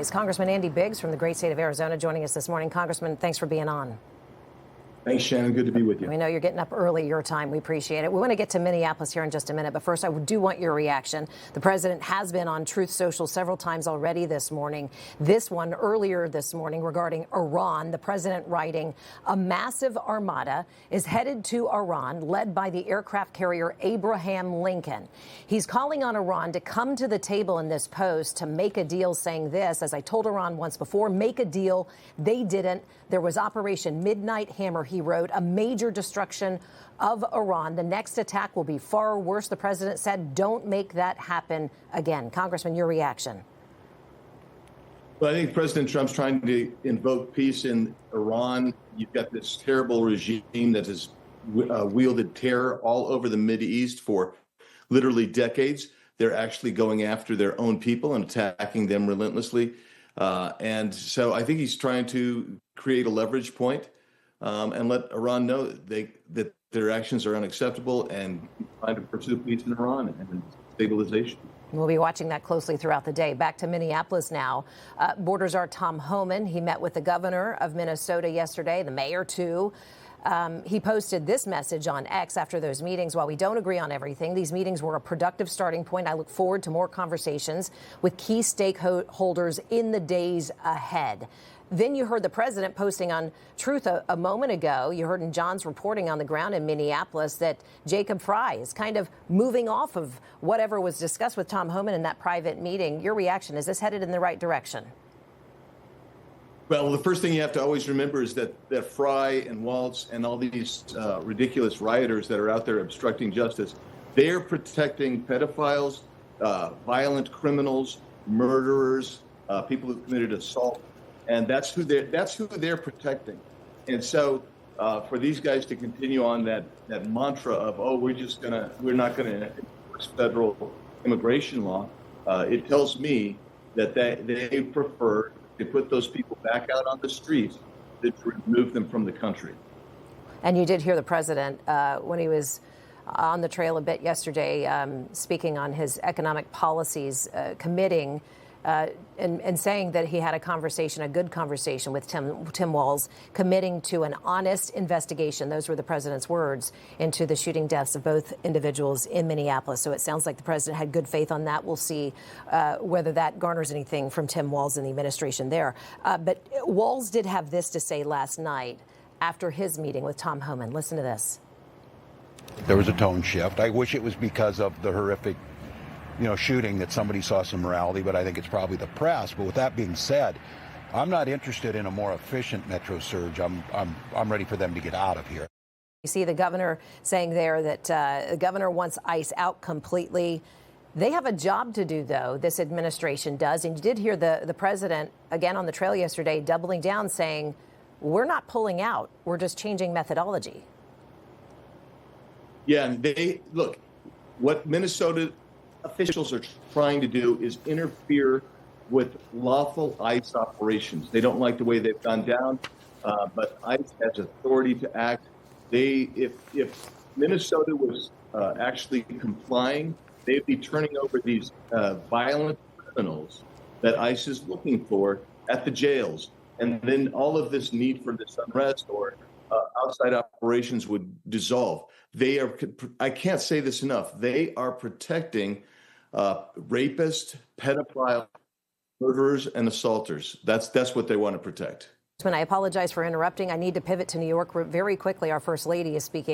Congressman Andy Biggs from the great state of Arizona joining us this morning. Congressman, thanks for being on. Thanks, Shannon. Good to be with you. We know you're getting up early your time. We appreciate it. We want to get to Minneapolis here in just a minute, but first I do want your reaction. The president has been on Truth Social several times already this morning. This one earlier this morning regarding Iran. The president writing, a massive armada is headed to Iran, led by the aircraft carrier Abraham Lincoln. He's calling on Iran to come to the table in this post to make a deal, saying this, as I told Iran once before, make a deal. They didn't. There was Operation Midnight Hammer, he wrote, a major destruction of Iran. The next attack will be far worse. The president said, don't make that happen again. Congressman, your reaction. Well, I think President Trump's trying to invoke peace in Iran. You've got this terrible regime that has wielded terror all over the Mideast for literally decades. They're actually going after their own people and attacking them relentlessly. And so I think he's trying to create a leverage point and let Iran know that their actions are unacceptable and trying to pursue peace in Iran and stabilization. We'll be watching that closely throughout the day. Back to Minneapolis now. Border Czar Tom Homan, he met with the governor of Minnesota yesterday, the mayor too. He posted this message on X after those meetings. While we don't agree on everything, these meetings were a productive starting point. I look forward to more conversations with key stakeholders in the days ahead. Then you heard the president posting on Truth a moment ago. You heard in John's reporting on the ground in Minneapolis that Jacob Fry is kind of moving off of whatever was discussed with Tom Homan in that private meeting. Your reaction, is this headed in the right direction? Well, the first thing you have to always remember is that Fry and Waltz and all these ridiculous rioters that are out there obstructing justice, they're protecting pedophiles, violent criminals, murderers, people who committed assault, and that's who they're protecting. And so, for these guys to continue on that mantra of we're not gonna enforce federal immigration law, it tells me that they prefer to put those people back out on the streets than to remove them from the country. And you did hear the president when he was on the trail a bit yesterday, speaking on his economic policies, committing and saying that he had a good conversation with Tim Walz, committing to an honest investigation. Those were the president's words, into the shooting deaths of both individuals in Minneapolis. So it sounds like the president had good faith on that. We'll see whether that garners anything from Tim Walz and the administration there. But Walz did have this to say last night after his meeting with Tom Homan. Listen to this. There was a tone shift. I wish it was because of the horrific shooting that somebody saw some morality, but I think it's probably the press. But with that being said, I'm not interested in a more efficient metro surge. I'm ready for them to get out of here. You see the governor saying there that the governor wants ICE out completely. They have a job to do, though, this administration does. And you did hear the president, again on the trail yesterday, doubling down, saying, we're not pulling out. We're just changing methodology. Yeah, and look, what Minnesota officials are trying to do is interfere with lawful ICE operations. They don't like the way they've gone down, but ICE has authority to act. If Minnesota was actually complying, they'd be turning over these violent criminals that ICE is looking for at the jails. And then all of this need for this unrest or outside operations would dissolve. I can't say this enough, they are protecting rapists, pedophiles, murderers, and assaulters. That's what they want to protect. I apologize for interrupting. I need to pivot to New York very quickly. Our First Lady is speaking.